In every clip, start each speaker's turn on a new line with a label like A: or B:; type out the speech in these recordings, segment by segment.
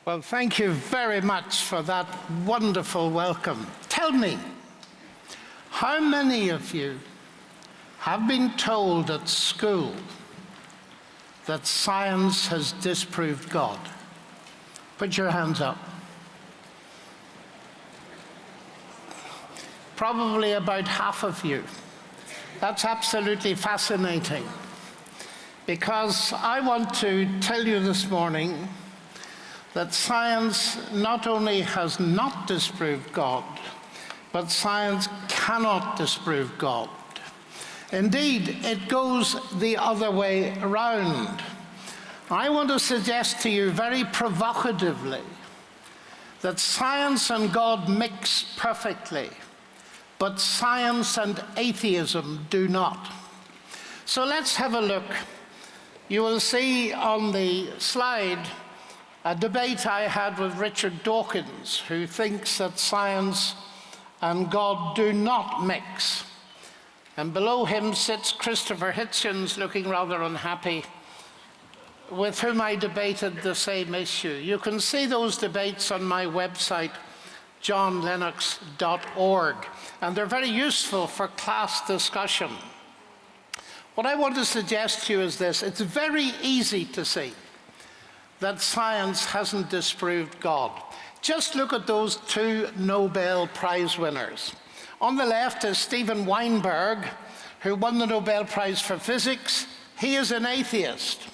A: Well, thank you very much for that wonderful welcome. Tell me, how many of you have been told at school that science has disproved God? Put your hands up. Probably about half of you. That's absolutely fascinating, because I want to tell you this morning that science not only has not disproved God, but science cannot disprove God. Indeed, it goes the other way around. I want to suggest to you very provocatively that science and God mix perfectly, but science and atheism do not. So let's have a look. You will see on the slide a debate I had with Richard Dawkins, who thinks that science and God do not mix. And below him sits Christopher Hitchens, looking rather unhappy, with whom I debated the same issue. You can see those debates on my website, johnlennox.org, and they're very useful for class discussion. What I want to suggest to you is this: it's very easy to see that science hasn't disproved God. Just look at those two Nobel Prize winners. On the left is Steven Weinberg, who won the Nobel Prize for Physics. He is an atheist.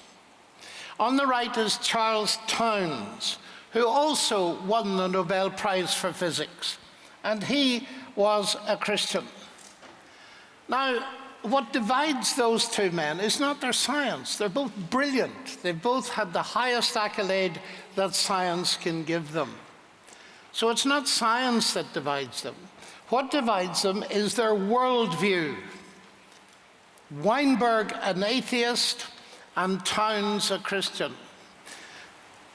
A: On the right is Charles Townes, who also won the Nobel Prize for Physics, and he was a Christian. Now, what divides those two men is not their science. They're both brilliant. They've both had the highest accolade that science can give them. So it's not science that divides them. What divides them is their worldview. Weinberg, an atheist, and Townes, a Christian.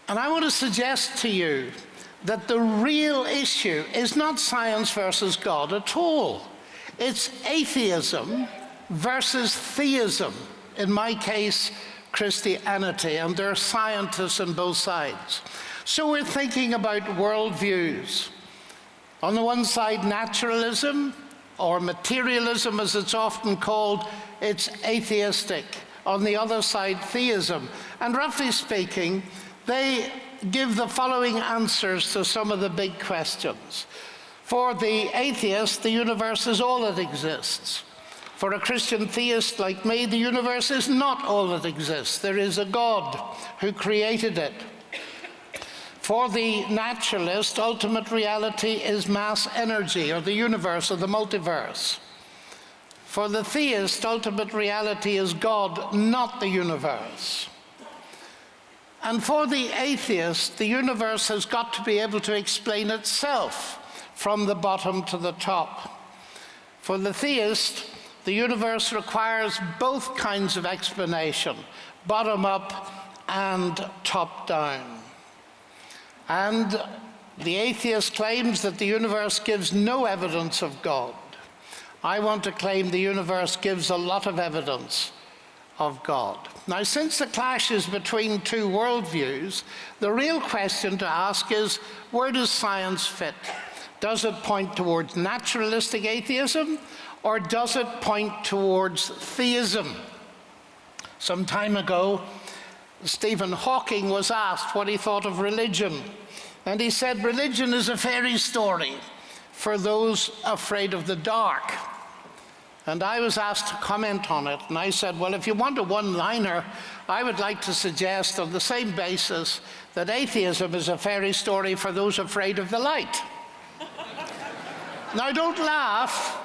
A: And I want to suggest to you that the real issue is not science versus God at all. It's atheism versus theism, in my case, Christianity, and there are scientists on both sides. So we're thinking about worldviews. On the one side, naturalism, or materialism as it's often called, it's atheistic. On the other side, theism. And roughly speaking, they give the following answers to some of the big questions. For the atheist, the universe is all that exists. For a Christian theist like me, the universe is not all that exists. There is a God who created it. For the naturalist, ultimate reality is mass energy, or the universe, or the multiverse. For the theist, ultimate reality is God, not the universe. And for the atheist, the universe has got to be able to explain itself from the bottom to the top. For the theist, the universe requires both kinds of explanation, bottom up and top down. And the atheist claims that the universe gives no evidence of God. I want to claim the universe gives a lot of evidence of God. Now, since the clash is between two worldviews, the real question to ask is, where does science fit? Does it point towards naturalistic atheism, or does it point towards theism? Some time ago, Stephen Hawking was asked what he thought of religion, and he said, religion is a fairy story for those afraid of the dark. And I was asked to comment on it, and I said, well, if you want a one-liner, I would like to suggest on the same basis that atheism is a fairy story for those afraid of the light. Now, don't laugh,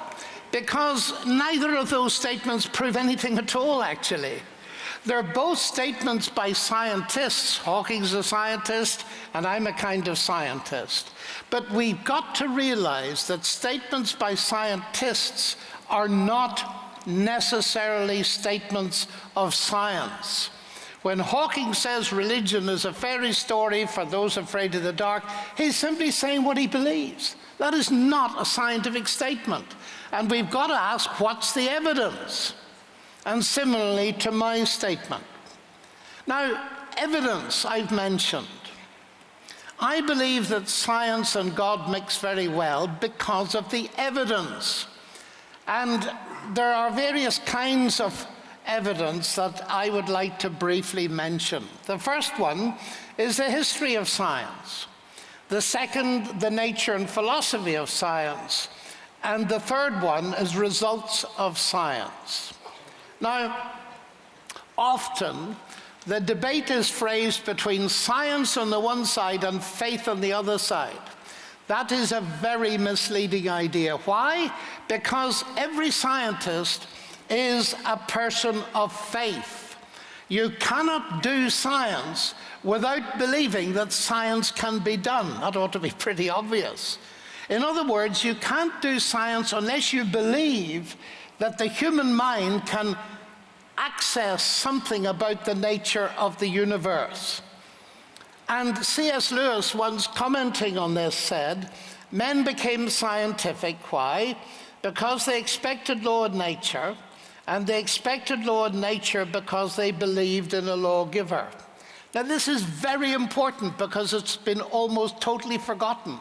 A: because neither of those statements prove anything at all, actually. They're both statements by scientists. Hawking's a scientist, and I'm a kind of scientist. But we've got to realize that statements by scientists are not necessarily statements of science. When Hawking says religion is a fairy story for those afraid of the dark, he's simply saying what he believes. That is not a scientific statement. And we've got to ask, what's the evidence? And similarly to my statement. Now, evidence I've mentioned. I believe that science and God mix very well because of the evidence. And there are various kinds of evidence that I would like to briefly mention. The first one is the history of science. The second, the nature and philosophy of science. And the third one is results of science. Now, often the debate is phrased between science on the one side and faith on the other side. That is a very misleading idea. Why? Because every scientist is a person of faith. You cannot do science without believing that science can be done. That ought to be pretty obvious. In other words, you can't do science unless you believe that the human mind can access something about the nature of the universe. And C.S. Lewis, once commenting on this, said, men became scientific. Why? Because they expected law of nature, and they expected law of nature because they believed in a lawgiver. Now, this is very important because it's been almost totally forgotten.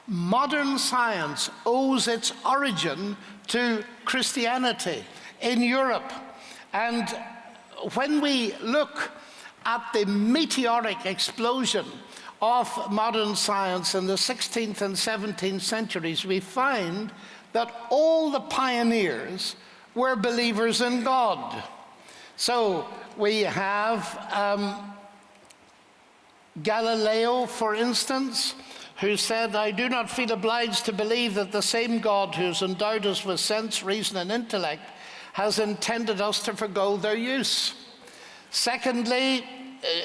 A: Modern science owes its origin to Christianity in Europe. And when we look at the meteoric explosion of modern science in the 16th and 17th centuries, we find that all the pioneers were believers in God. So we have Galileo, for instance, who said, I do not feel obliged to believe that the same God who has endowed us with sense, reason, and intellect has intended us to forgo their use. Secondly,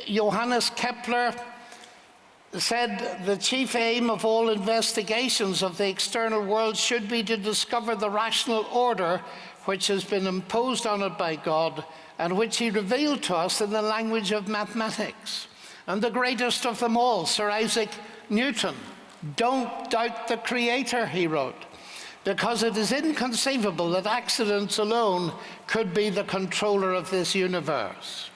A: Johannes Kepler said the chief aim of all investigations of the external world should be to discover the rational order which has been imposed on it by God and which he revealed to us in the language of mathematics. And the greatest of them all, Sir Isaac Newton, don't doubt the Creator, he wrote, because it is inconceivable that accidents alone could be the controller of this universe.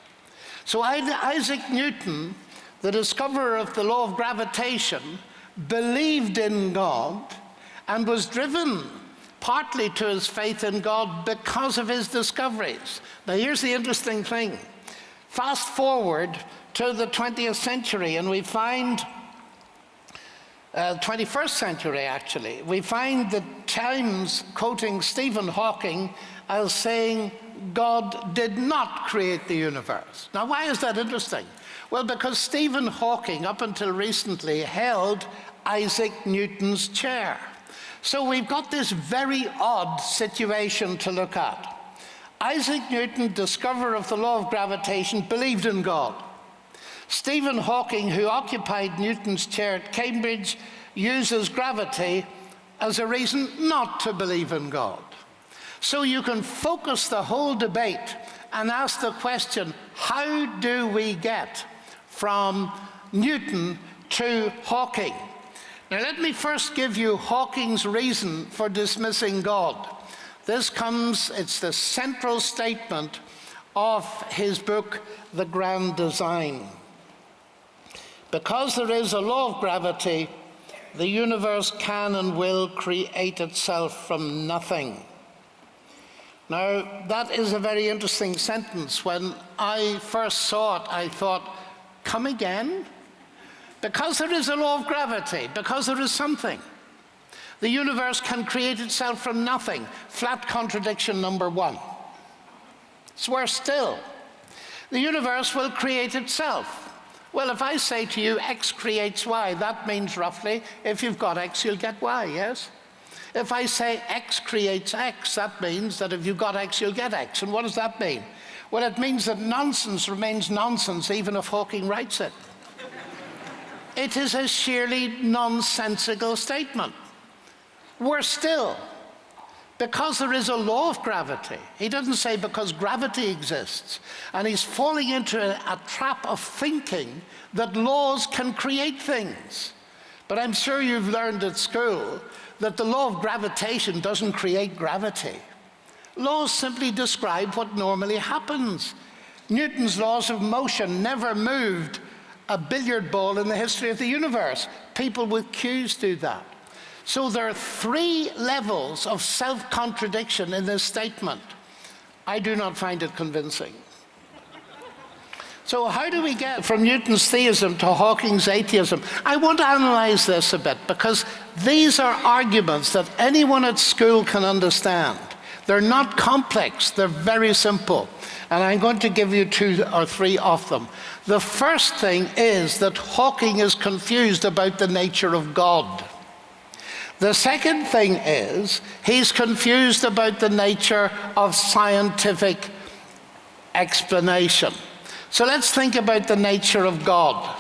A: So Isaac Newton, the discoverer of the law of gravitation, believed in God and was driven partly to his faith in God because of his discoveries. Now here's the interesting thing. Fast forward to the 20th century and we find 21st century, actually. We find the Times quoting Stephen Hawking as saying, God did not create the universe. Now, why is that interesting? Well, because Stephen Hawking, up until recently, held Isaac Newton's chair. So we've got this very odd situation to look at. Isaac Newton, discoverer of the law of gravitation, believed in God. Stephen Hawking, who occupied Newton's chair at Cambridge, uses gravity as a reason not to believe in God. So you can focus the whole debate and ask the question, how do we get from Newton to Hawking? Now let me first give you Hawking's reason for dismissing God. It's the central statement of his book, The Grand Design. Because there is a law of gravity, the universe can and will create itself from nothing. Now, that is a very interesting sentence. When I first saw it, I thought, come again? Because there is a law of gravity, because there is something, the universe can create itself from nothing. Flat contradiction number one. It's worse still. The universe will create itself. Well, if I say to you, X creates Y, that means roughly, if you've got X, you'll get Y, yes? If I say X creates X, that means that if you've got X, you'll get X. And what does that mean? Well, it means that nonsense remains nonsense, even if Hawking writes it. It is a sheerly nonsensical statement. Worse still, because there is a law of gravity. He doesn't say because gravity exists. And he's falling into a trap of thinking that laws can create things. But I'm sure you've learned at school that the law of gravitation doesn't create gravity. Laws simply describe what normally happens. Newton's laws of motion never moved a billiard ball in the history of the universe. People with cues do that. So there are 3 levels of self-contradiction in this statement. I do not find it convincing. So how do we get from Newton's theism to Hawking's atheism? I want to analyze this a bit, because these are arguments that anyone at school can understand. They're not complex, they're very simple. And I'm going to give you 2 or 3 of them. The first thing is that Hawking is confused about the nature of God. The second thing is he's confused about the nature of scientific explanation. So let's think about the nature of God.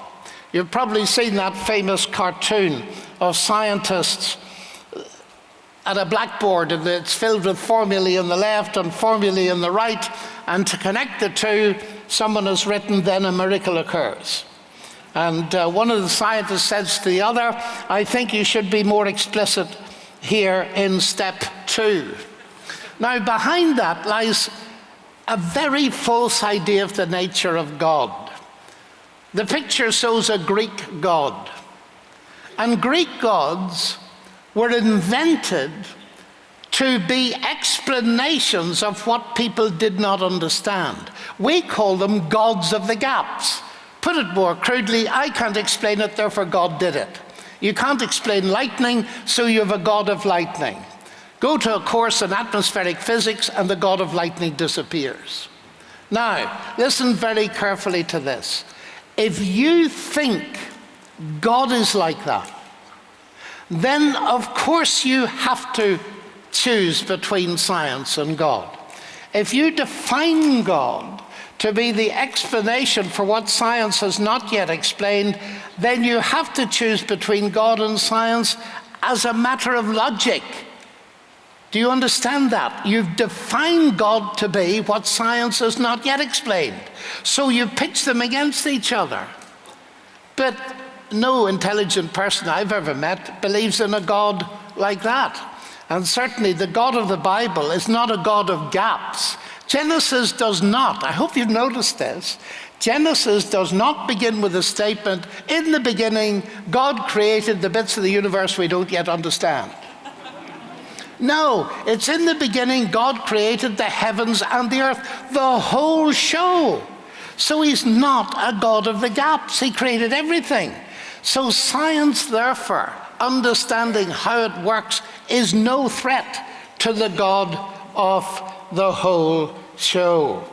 A: You've probably seen that famous cartoon of scientists at a blackboard, and it's filled with formulae on the left and formulae on the right, and to connect the two, someone has written, "Then a miracle occurs." And one of the scientists says to the other, "I think you should be more explicit here in step 2. Now, behind that lies a very false idea of the nature of God. The picture shows a Greek god. And Greek gods were invented to be explanations of what people did not understand. We call them gods of the gaps. Put it more crudely, I can't explain it, therefore God did it. You can't explain lightning, so you have a god of lightning. Go to a course in atmospheric physics and the god of lightning disappears. Now, listen very carefully to this. If you think God is like that, then of course you have to choose between science and God. If you define God to be the explanation for what science has not yet explained, then you have to choose between God and science as a matter of logic. Do you understand that? You've defined God to be what science has not yet explained. So you pitch them against each other. But no intelligent person I've ever met believes in a God like that. And certainly the God of the Bible is not a God of gaps. Genesis does not, I hope you've noticed this, Genesis does not begin with a statement, "In the beginning, God created the bits of the universe we don't yet understand." No, it's in the beginning God created the heavens and the earth, the whole show. So he's not a God of the gaps. He created everything. So science, therefore, understanding how it works, is no threat to the God of the whole show.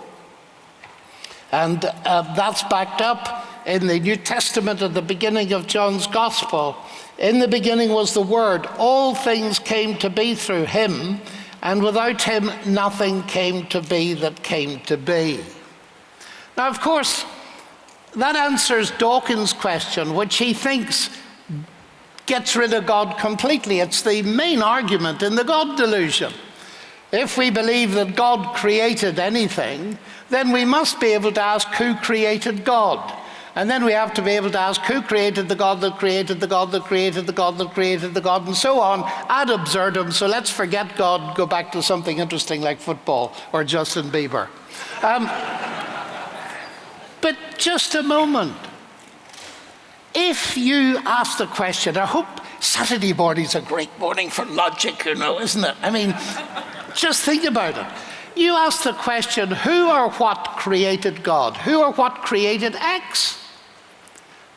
A: And that's backed up in the New Testament at the beginning of John's Gospel. In the beginning was the Word. All things came to be through him, and without him nothing came to be that came to be. Now, of course, that answers Dawkins' question, which he thinks gets rid of God completely. It's the main argument in the God Delusion. If we believe that God created anything, then we must be able to ask who created God. And then we have to be able to ask who created the God that created the God that created the God that created the God, and so on, ad absurdum. So let's forget God, go back to something interesting like football or Justin Bieber. But just a moment. If you ask the question, I hope Saturday morning's a great morning for logic, isn't it? I mean, just think about it. You ask the question, who or what created God? Who or what created X?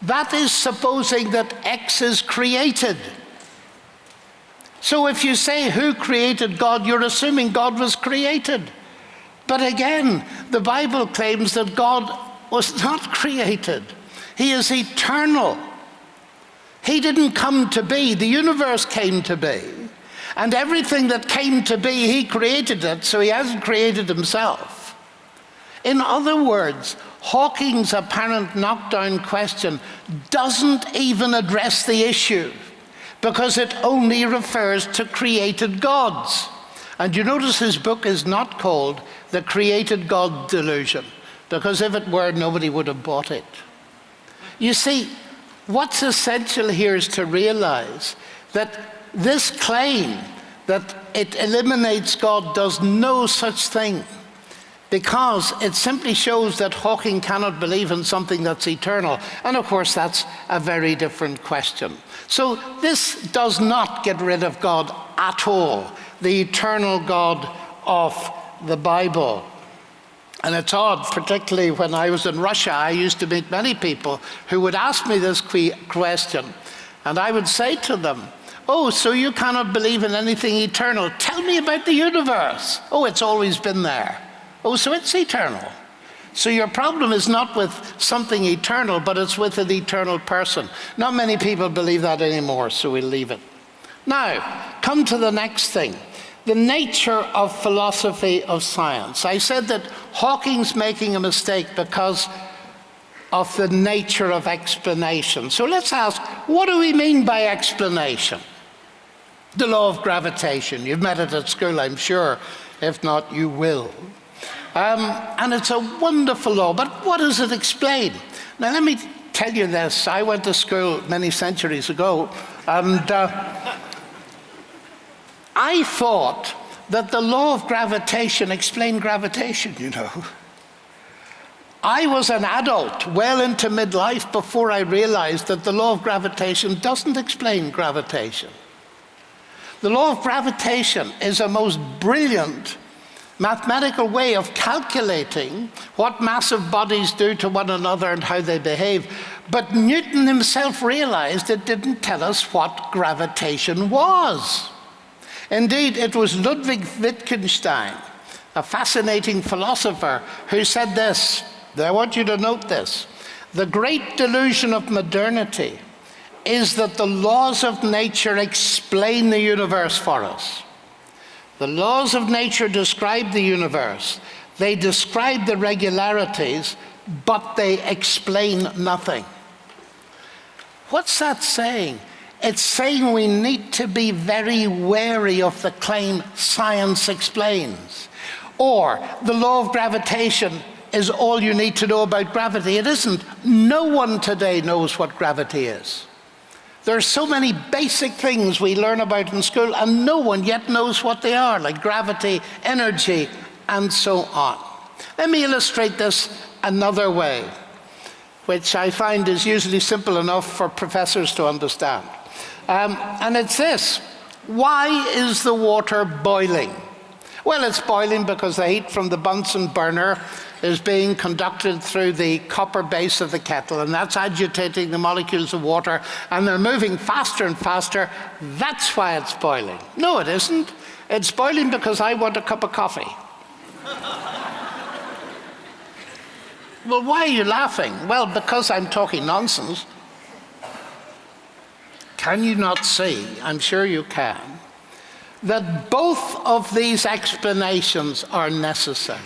A: That is supposing that X is created. So if you say who created God, you're assuming God was created. But again, the Bible claims that God was not created. He is eternal. He didn't come to be. The universe came to be. And everything that came to be, he created it, so he hasn't created himself. In other words, Hawking's apparent knockdown question doesn't even address the issue, because it only refers to created gods. And you notice his book is not called The Created God Delusion, because if it were, nobody would have bought it. You see, what's essential here is to realize that this claim that it eliminates God does no such thing, because it simply shows that Hawking cannot believe in something that's eternal. And of course, that's a very different question. So this does not get rid of God at all, the eternal God of the Bible. And it's odd, particularly when I was in Russia, I used to meet many people who would ask me this question. And I would say to them, oh, so you cannot believe in anything eternal. Tell me about the universe. Oh, it's always been there. Oh, so it's eternal. So your problem is not with something eternal, but it's with an eternal person. Not many people believe that anymore, so we'll leave it. Now, come to the next thing. The nature of philosophy of science. I said that Hawking's making a mistake because of the nature of explanation. So let's ask, what do we mean by explanation? The law of gravitation. You've met it at school, I'm sure. If not, you will. And it's a wonderful law, but what does it explain? Now, let me tell you this. I went to school many centuries ago, and I thought that the law of gravitation explained gravitation, you know. I was an adult, well into midlife, before I realized that the law of gravitation doesn't explain gravitation. The law of gravitation is a most brilliant mathematical way of calculating what massive bodies do to one another and how they behave. But Newton himself realized it didn't tell us what gravitation was. Indeed, it was Ludwig Wittgenstein, a fascinating philosopher, who said this. I want you to note this. The great delusion of modernity is that the laws of nature explain the universe for us. The laws of nature describe the universe. They describe the regularities, but they explain nothing. What's that saying? It's saying we need to be very wary of the claim science explains. Or the law of gravitation is all you need to know about gravity. It isn't. No one today knows what gravity is. There are so many basic things we learn about in school, and no one yet knows what they are, like gravity, energy, and so on. Let me illustrate this another way, which I find is usually simple enough for professors to understand. And it's this. Why is the water boiling? Well, it's boiling because the heat from the Bunsen burner is being conducted through the copper base of the kettle, and that's agitating the molecules of water, and they're moving faster and faster. That's why it's boiling. No, it isn't. It's boiling because I want a cup of coffee. Well, why are you laughing? Well, because I'm talking nonsense. Can you not see, I'm sure you can, that both of these explanations are necessary?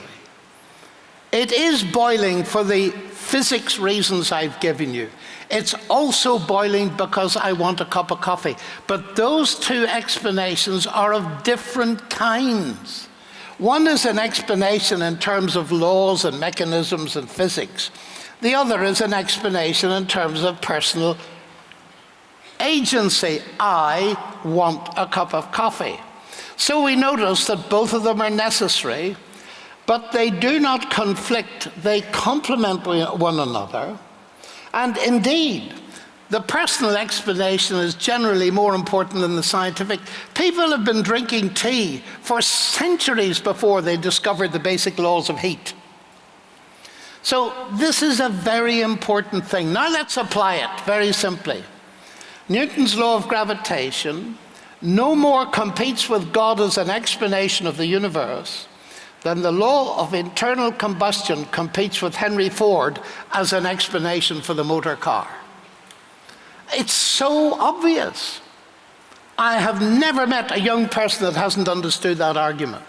A: It is boiling for the physics reasons I've given you. It's also boiling because I want a cup of coffee. But those two explanations are of different kinds. One is an explanation in terms of laws and mechanisms and physics. The other is an explanation in terms of personal agency. I want a cup of coffee. So we notice that both of them are necessary, but they do not conflict. They complement one another. And indeed, the personal explanation is generally more important than the scientific. People have been drinking tea for centuries before they discovered the basic laws of heat. So this is a very important thing. Now let's apply it very simply. Newton's law of gravitation no more competes with God as an explanation of the universe than the law of internal combustion competes with Henry Ford as an explanation for the motor car. It's so obvious. I have never met a young person that hasn't understood that argument.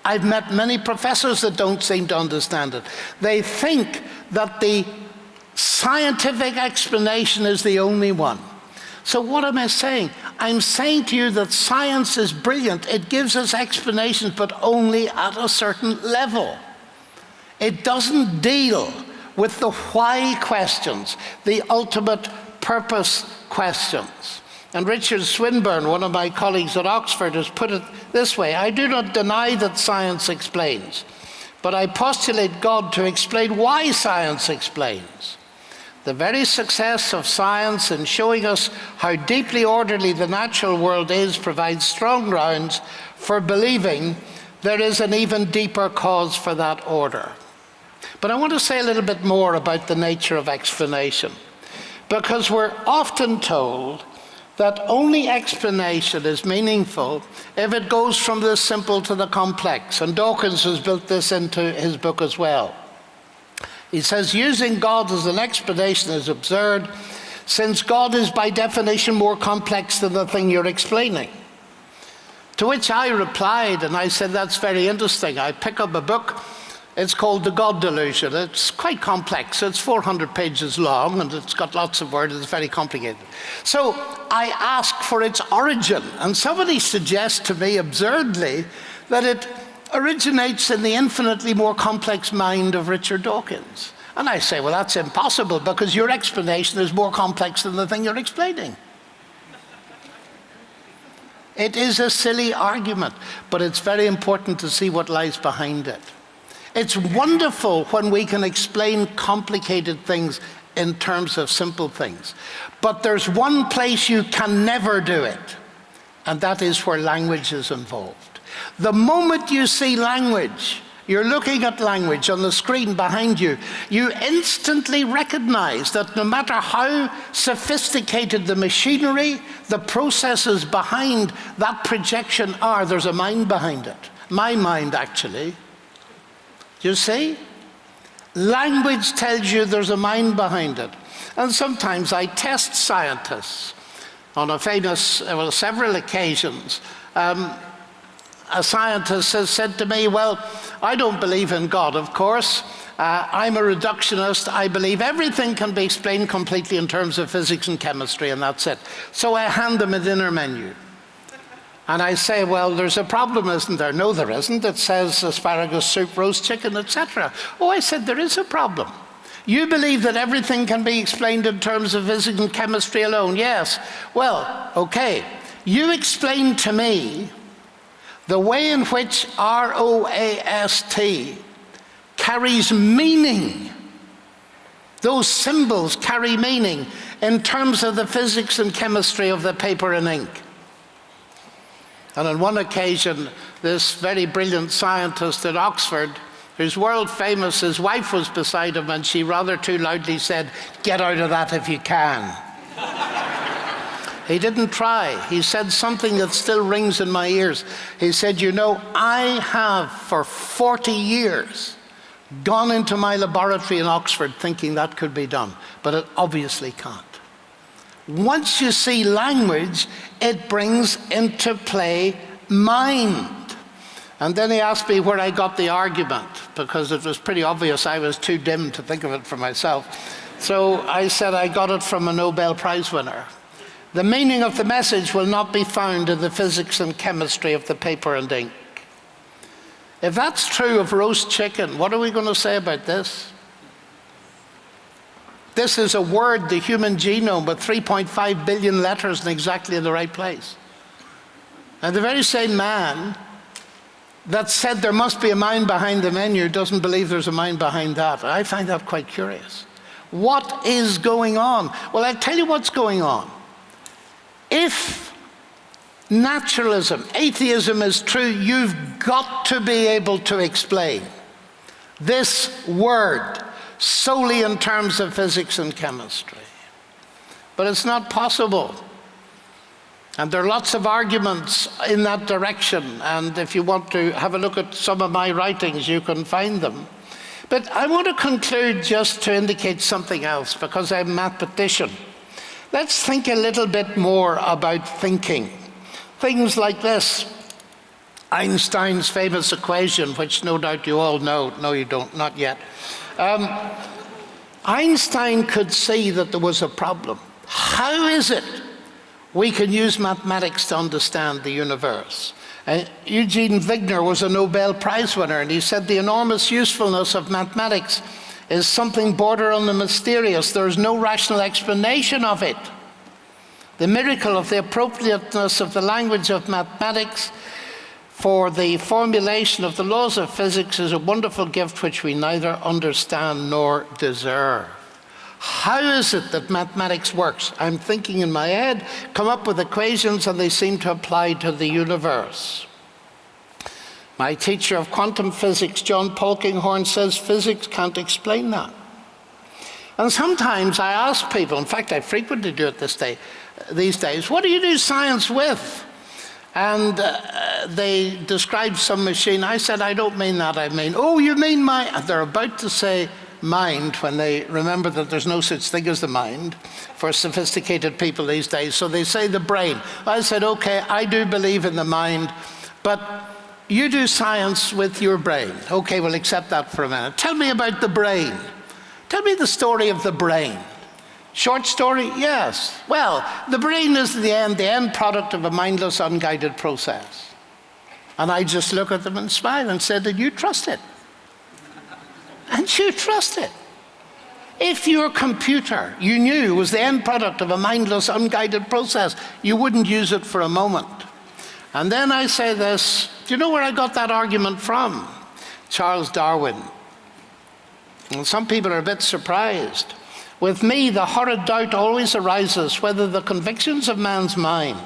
A: I've met many professors that don't seem to understand it. They think that the scientific explanation is the only one. So what am I saying? I'm saying to you that science is brilliant. It gives us explanations, but only at a certain level. It doesn't deal with the why questions, the ultimate purpose questions. And Richard Swinburne, one of my colleagues at Oxford, has put it this way: I do not deny that science explains, but I postulate God to explain why science explains. The very success of science in showing us how deeply orderly the natural world is provides strong grounds for believing there is an even deeper cause for that order. But I want to say a little bit more about the nature of explanation, because we're often told that only explanation is meaningful if it goes from the simple to the complex. And Dawkins has built this into his book as well. He says, using God as an explanation is absurd, since God is by definition more complex than the thing you're explaining. To which I replied, and I said, that's very interesting. I pick up a book. It's called the God Delusion. It's quite complex. It's 400 pages long, and it's got lots of words. It's very complicated. So I ask for its origin, and somebody suggests to me absurdly that it originates in the infinitely more complex mind of Richard Dawkins. And I say, well, that's impossible, because your explanation is more complex than the thing you're explaining. It is a silly argument, but it's very important to see what lies behind it. It's wonderful when we can explain complicated things in terms of simple things. But there's one place you can never do it, and that is where language is involved. The moment you see language, you're looking at language on the screen behind you, you instantly recognize that no matter how sophisticated the machinery, the processes behind that projection are, there's a mind behind it. My mind, actually. You see? Language tells you there's a mind behind it. And sometimes I test scientists. On several occasions, a scientist has said to me, well, I don't believe in God, of course. I'm a reductionist. I believe everything can be explained completely in terms of physics and chemistry, and that's it. So I hand them a dinner menu. And I say, well, there's a problem, isn't there? No, there isn't. It says asparagus soup, roast chicken, etc. Oh, I said, there is a problem. You believe that everything can be explained in terms of physics and chemistry alone? Yes. Well, okay. You explain to me the way in which ROAST carries meaning. Those symbols carry meaning in terms of the physics and chemistry of the paper and ink. And on one occasion, this very brilliant scientist at Oxford, who's world famous, his wife was beside him, and she rather too loudly said, "Get out of that if you can." He didn't try. He said something that still rings in my ears. He said, you know, I have for 40 years gone into my laboratory in Oxford thinking that could be done, but it obviously can't. Once you see language, it brings into play mind. And then he asked me where I got the argument, because it was pretty obvious I was too dim to think of it for myself. So I said I got it from a Nobel Prize winner. The meaning of the message will not be found in the physics and chemistry of the paper and ink. If that's true of roast chicken, what are we going to say about this? This is a word, the human genome, with 3.5 billion letters in exactly the right place. And the very same man that said there must be a mind behind the menu doesn't believe there's a mind behind that. I find that quite curious. What is going on? Well, I'll tell you what's going on. If naturalism, atheism is true, you've got to be able to explain this word solely in terms of physics and chemistry. But it's not possible. And there are lots of arguments in that direction. And if you want to have a look at some of my writings, you can find them. But I want to conclude just to indicate something else, because I'm a mathematician. Let's think a little bit more about thinking. Things like this. Einstein's famous equation, which no doubt you all know. No, you don't, not yet. Einstein could see that there was a problem. How is it we can use mathematics to understand the universe? Eugene Wigner was a Nobel Prize winner, and he said the enormous usefulness of mathematics is something border on the mysterious. There is no rational explanation of it. The miracle of the appropriateness of the language of mathematics for the formulation of the laws of physics is a wonderful gift which we neither understand nor deserve. How is it that mathematics works? I'm thinking in my head, come up with equations, and they seem to apply to the universe. My teacher of quantum physics, John Polkinghorne, says physics can't explain that. And sometimes I ask people, in fact I frequently do it these days, what do you do science with? And they describe some machine. I said, I don't mean that, I mean, oh, you mean my, and they're about to say mind when they remember that there's no such thing as the mind for sophisticated people these days. So they say the brain. I said, okay, I do believe in the mind, but you do science with your brain. Okay, we'll accept that for a minute. Tell me about the brain. Tell me the story of the brain. Short story? Yes. Well, the brain is the end product of a mindless, unguided process. And I just look at them and smile and said, and you trust it? And you trust it? If your computer, you knew, was the end product of a mindless, unguided process, you wouldn't use it for a moment. And then I say this, do you know where I got that argument from? Charles Darwin. And some people are a bit surprised. With me, the horrid doubt always arises whether the convictions of man's mind,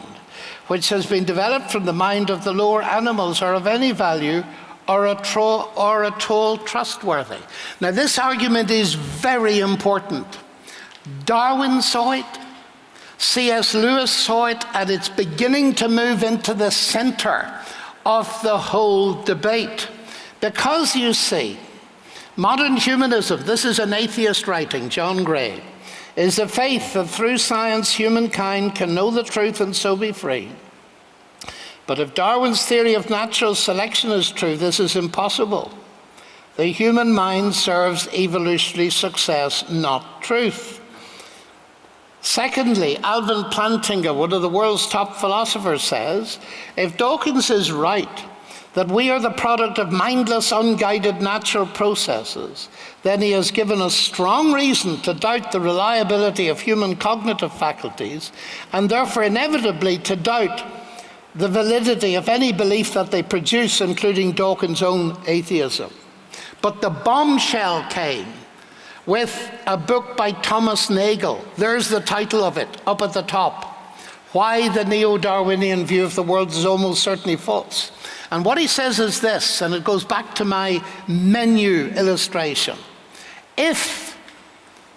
A: which has been developed from the mind of the lower animals, are of any value or at all trustworthy. Now, this argument is very important. Darwin saw it. C.S. Lewis saw it, and it's beginning to move into the center of the whole debate. Because, you see, modern humanism, this is an atheist writing, John Gray, is the faith that through science humankind can know the truth and so be free. But if Darwin's theory of natural selection is true, this is impossible. The human mind serves evolutionary success, not truth. Secondly, Alvin Plantinga, one of the world's top philosophers, says, if Dawkins is right, that we are the product of mindless, unguided natural processes, then he has given us strong reason to doubt the reliability of human cognitive faculties, and therefore inevitably to doubt the validity of any belief that they produce, including Dawkins' own atheism. But the bombshell came with a book by Thomas Nagel. There's the title of it, up at the top. Why the Neo-Darwinian view of the world is almost certainly false. And what he says is this, and it goes back to my menu illustration. If,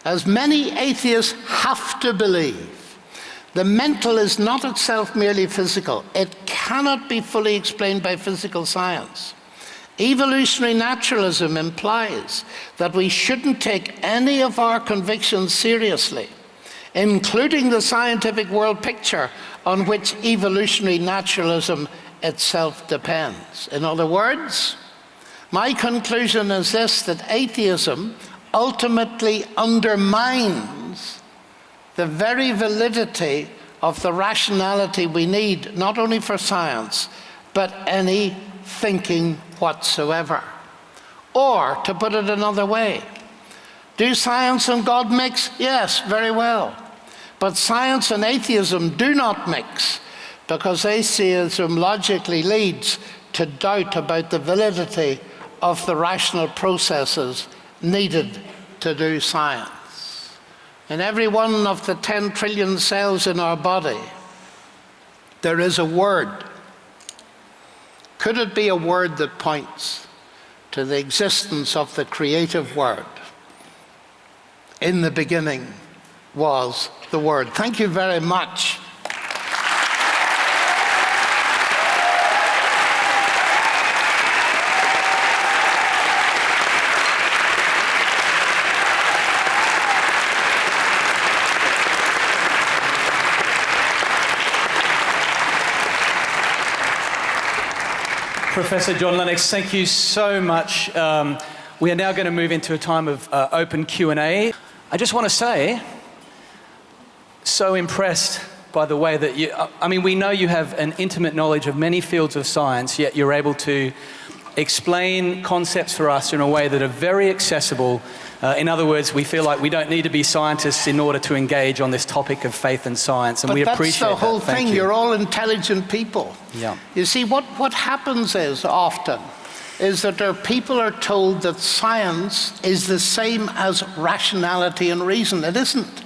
A: as many atheists have to believe, the mental is not itself merely physical, it cannot be fully explained by physical science. Evolutionary naturalism implies that we shouldn't take any of our convictions seriously, including the scientific world picture on which evolutionary naturalism itself depends. In other words, my conclusion is this, that atheism ultimately undermines the very validity of the rationality we need, not only for science, but any thinking whatsoever. Or, to put it another way, do science and God mix? Yes, very well. But science and atheism do not mix, because atheism logically leads to doubt about the validity of the rational processes needed to do science. In every one of the 10 trillion cells in our body, there is a word. Could it be a word that points to the existence of the creative word? In the beginning was the Word. Thank you very much.
B: Professor John Lennox, thank you so much. We are now going to move into a time of open Q&A. I just want to say, so impressed by the way that you, I mean, we know you have an intimate knowledge of many fields of science, yet you're able to explain concepts for us in a way that are very accessible, In other words, we feel like we don't need to be scientists in order to engage on this topic of faith and science, and we appreciate that.
A: But that's the whole
B: Thank
A: thing.
B: you.
A: You're all intelligent people.
B: Yeah.
A: You see, what happens is often is that people are told that science is the same as rationality and reason. It isn't.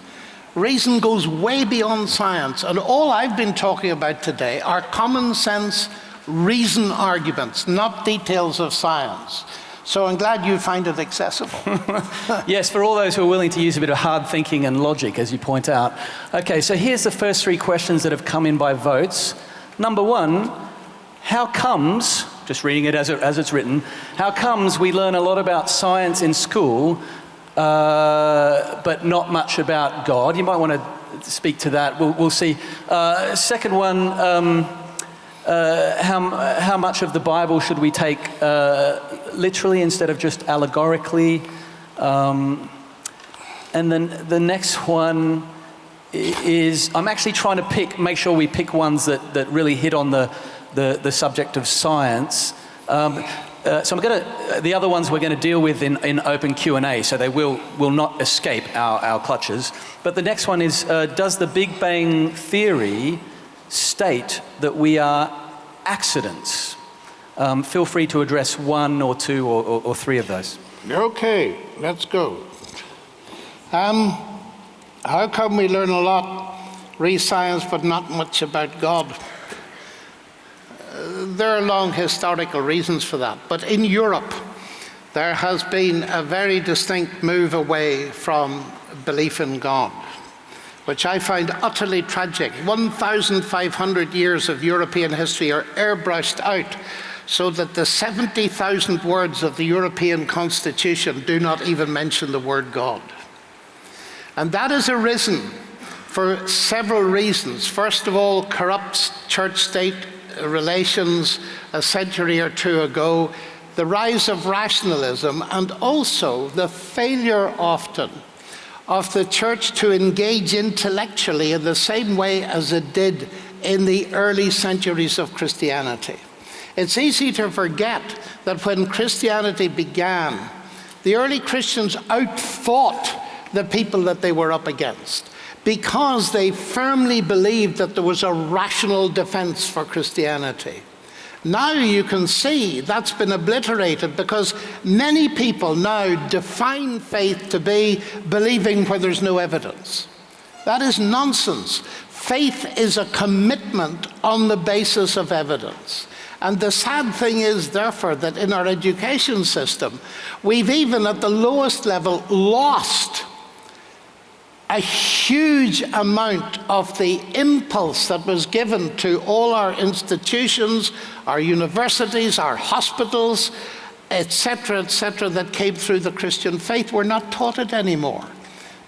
A: Reason goes way beyond science, and all I've been talking about today are common sense reason arguments, not details of science. So I'm glad you find it accessible.
B: Yes, for all those who are willing to use a bit of hard thinking and logic, as you point out. Okay, so here's the first 3 questions that have come in by votes. Number 1, how comes, just reading it as it's written, how comes we learn a lot about science in school, but not much about God? You might want to speak to that. We'll see. Second one, how much of the Bible should we take literally instead of just allegorically? And then the next one is, I'm actually trying to make sure we pick ones that really hit on the subject of science. So the other ones we're going to deal with in open Q&A, so they will not escape our clutches. But the next one is, does the Big Bang Theory state that we are accidents? Feel free to address 1 or 2 or 3 of those.
A: Okay, let's go. How come we learn a lot, read science, but not much about God? There are long historical reasons for that. But in Europe, there has been a very distinct move away from belief in God, which I find utterly tragic. 1,500 years of European history are airbrushed out so that the 70,000 words of the European Constitution do not even mention the word God. And that has arisen for several reasons. First of all, corrupt church-state relations a century or 2 ago, the rise of rationalism, and also the failure often of the church to engage intellectually in the same way as it did in the early centuries of Christianity. It's easy to forget that when Christianity began, the early Christians outfought the people that they were up against, because they firmly believed that there was a rational defense for Christianity. Now you can see that's been obliterated, because many people now define faith to be believing where there's no evidence. That is nonsense. Faith is a commitment on the basis of evidence. And the sad thing is, therefore, that in our education system, we've even at the lowest level lost a huge amount of the impulse that was given to all our institutions, our universities, our hospitals, etc., that came through the Christian faith. We're not taught it anymore,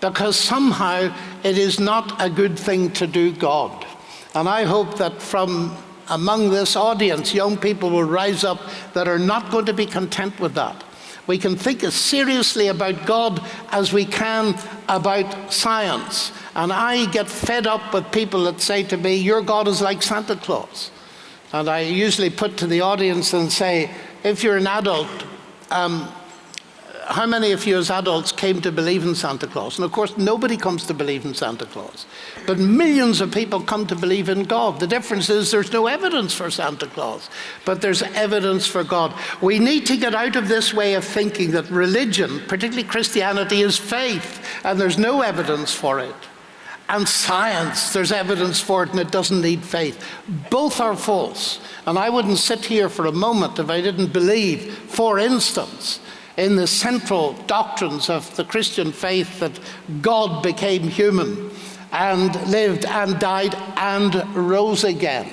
A: because somehow it is not a good thing to do God. And I hope that from among this audience, young people will rise up that are not going to be content with that. We can think as seriously about God as we can about science. And I get fed up with people that say to me, your God is like Santa Claus. And I usually put to the audience and say, if you're an adult, how many of you as adults came to believe in Santa Claus? And of course, nobody comes to believe in Santa Claus. But millions of people come to believe in God. The difference is there's no evidence for Santa Claus, but there's evidence for God. We need to get out of this way of thinking that religion, particularly Christianity, is faith, and there's no evidence for it. And science, there's evidence for it, and it doesn't need faith. Both are false. And I wouldn't sit here for a moment if I didn't believe, for instance, in the central doctrines of the Christian faith that God became human and lived and died and rose again.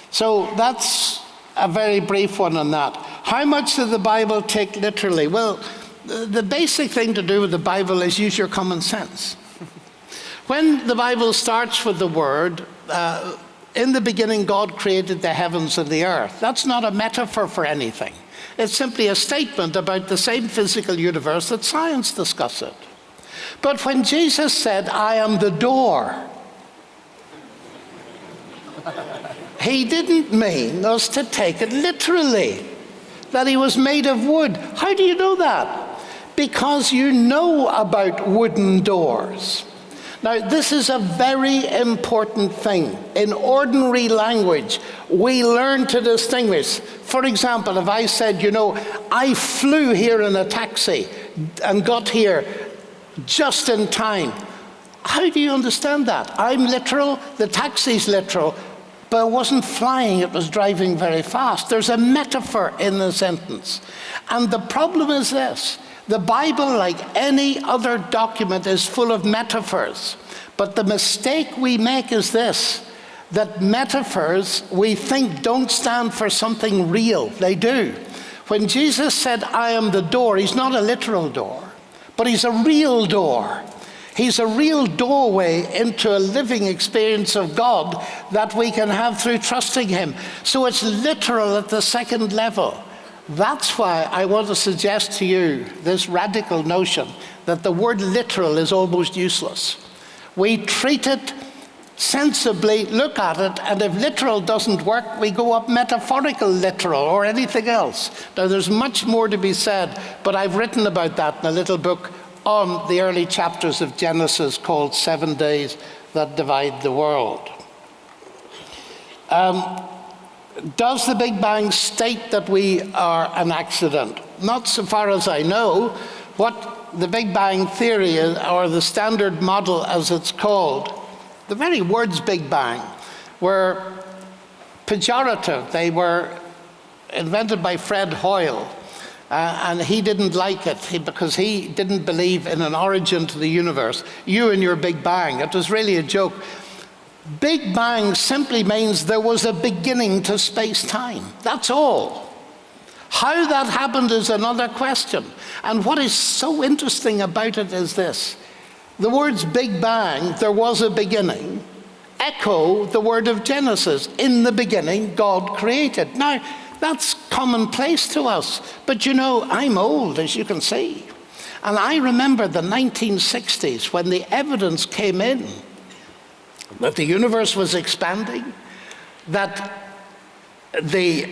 A: So that's a very brief one on that. How much did the Bible take literally? Well, the basic thing to do with the Bible is use your common sense. When the Bible starts with the word, in the beginning God created the heavens and the earth, that's not a metaphor for anything. It's simply a statement about the same physical universe that science discusses. But when Jesus said, I am the door, he didn't mean us to take it literally, that he was made of wood. How do you know that? because you know about wooden doors. Now, this is a very important thing. In ordinary language, we learn to distinguish. For example, if I said, I flew here in a taxi and got here just in time, how do you understand that? I'm literal, the taxi's literal, but it wasn't flying, it was driving very fast. There's a metaphor in the sentence. And the problem is this: the Bible, like any other document, is full of metaphors. But the mistake we make is this, that metaphors, we think, don't stand for something real. They do. When Jesus said, I am the door, he's not a literal door, but he's a real door. He's a real doorway into a living experience of God that we can have through trusting him. So it's literal at the second level. That's why I want to suggest to you this radical notion that the word literal is almost useless. We treat it sensibly, look at it, and if literal doesn't work, we go up metaphorical literal or anything else. Now, there's much more to be said, but I've written about that in a little book on the early chapters of Genesis called 7 Days That Divide the World. Does the Big Bang state that we are an accident? Not so far as I know. What the Big Bang theory is, or the standard model as it's called, the very words Big Bang were pejorative. They were invented by Fred Hoyle. And he didn't like it because he didn't believe in an origin to the universe. You and your Big Bang. It was really a joke. Big Bang simply means there was a beginning to space-time. That's all. How that happened is another question. And what is so interesting about it is this. The words Big Bang, there was a beginning, echo the word of Genesis. In the beginning, God created. Now, that's commonplace to us. But I'm old, as you can see. And I remember the 1960s when the evidence came in that the universe was expanding, that the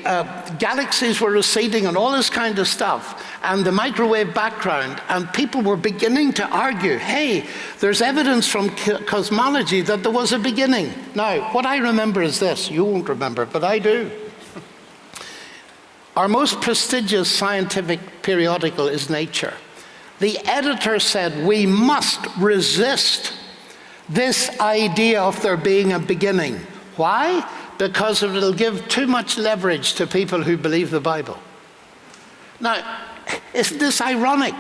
A: galaxies were receding and all this kind of stuff, and the microwave background, and people were beginning to argue, hey, there's evidence from cosmology that there was a beginning. Now, what I remember is this. You won't remember, but I do. Our most prestigious scientific periodical is Nature. The editor said, we must resist this idea of there being a beginning. Why? Because it'll give too much leverage to people who believe the Bible. Now, isn't this ironic?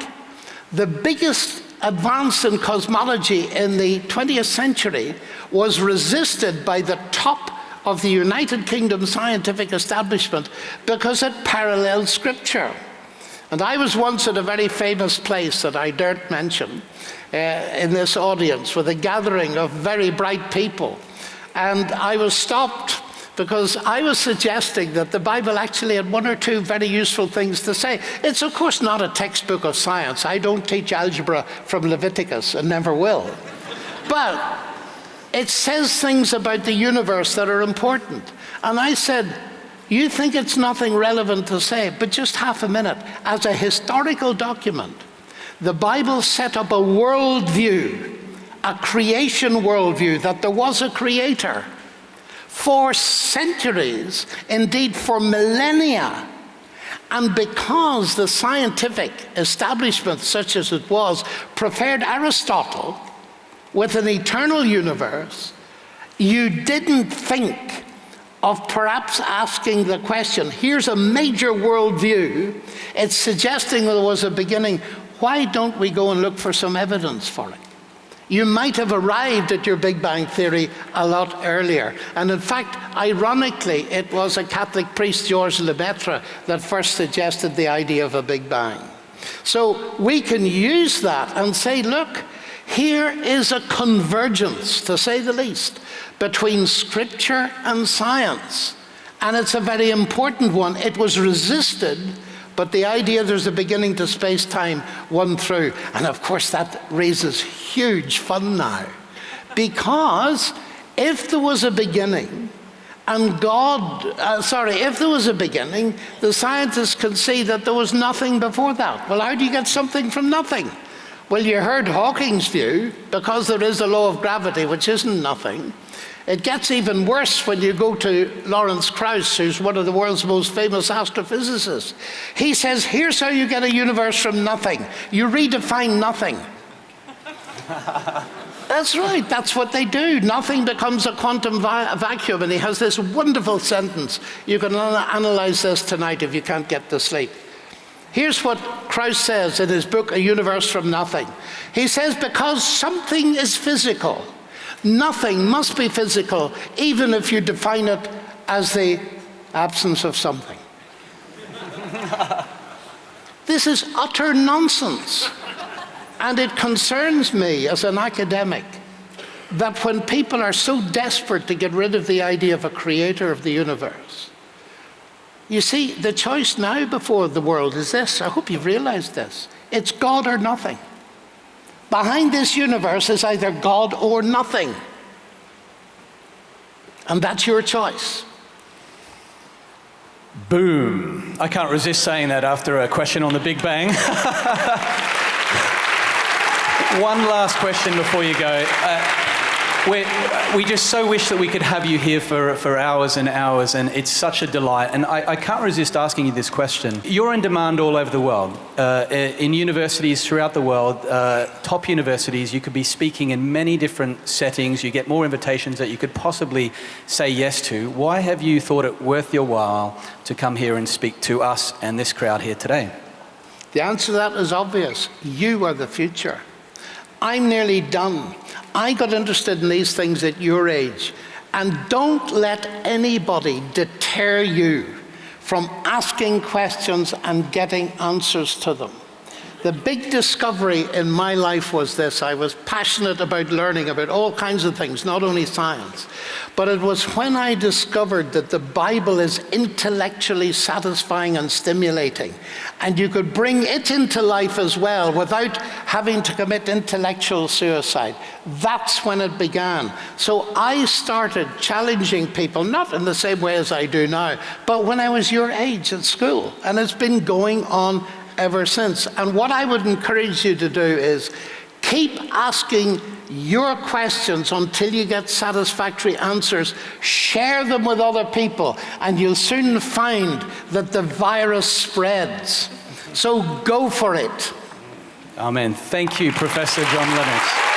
A: The biggest advance in cosmology in the 20th century was resisted by the top of the United Kingdom scientific establishment because it paralleled Scripture. And I was once at a very famous place that I daren't mention in this audience with a gathering of very bright people. And I was stopped because I was suggesting that the Bible actually had one or two very useful things to say. It's of course not a textbook of science. I don't teach algebra from Leviticus and never will. But it says things about the universe that are important. And I said, you think it's nothing relevant to say, but just half a minute. As a historical document, the Bible set up a worldview, a creation worldview, that there was a creator for centuries, indeed for millennia. And because the scientific establishment, such as it was, preferred Aristotle with an eternal universe, you didn't think of perhaps asking the question, here's a major worldview, it's suggesting there was a beginning, why don't we go and look for some evidence for it? You might have arrived at your Big Bang theory a lot earlier. And in fact, ironically, it was a Catholic priest, Georges Lemaitre, that first suggested the idea of a Big Bang. So we can use that and say, look, here is a convergence, to say the least, between Scripture and science. And it's a very important one. It was resisted, but the idea there's a beginning to space-time won through. And of course, that raises huge fun now. Because if there was a beginning, And if there was a beginning, the scientists can see that there was nothing before that. Well, how do you get something from nothing? Well, you heard Hawking's view, because there is a law of gravity, which isn't nothing. It gets even worse when you go to Lawrence Krauss, who's one of the world's most famous astrophysicists. He says, here's how you get a universe from nothing. You redefine nothing. That's right, that's what they do. Nothing becomes a quantum vacuum. And he has this wonderful sentence. You can analyze this tonight if you can't get to sleep. Here's what Krauss says in his book, A Universe from Nothing. He says, because something is physical, nothing must be physical, even if you define it as the absence of something. This is utter nonsense. And it concerns me as an academic that when people are so desperate to get rid of the idea of a creator of the universe, you see, the choice now before the world is this. I hope you've realized this. It's God or nothing. Behind this universe is either God or nothing. And that's your choice.
B: Boom. I can't resist saying that after a question on the Big Bang. One last question before you go. We just so wish that we could have you here for hours and hours, and it's such a delight. And I can't resist asking you this question. You're in demand all over the world. In universities throughout the world, top universities, you could be speaking in many different settings. You get more invitations that you could possibly say yes to. Why have you thought it worth your while to come here and speak to us and this crowd here today?
A: The answer to that is obvious. You are the future. I'm nearly done. I got interested in these things at your age. And don't let anybody deter you from asking questions and getting answers to them. The big discovery in my life was this. I was passionate about learning about all kinds of things, not only science. But it was when I discovered that the Bible is intellectually satisfying and stimulating. And you could bring it into life as well without having to commit intellectual suicide. That's when it began. So I started challenging people, not in the same way as I do now, but when I was your age at school. And it's been going on ever since. And what I would encourage you to do is keep asking your questions until you get satisfactory answers. Share them with other people, and you'll soon find that the virus spreads. So go for it.
B: Amen. Thank you, Professor John Lennox.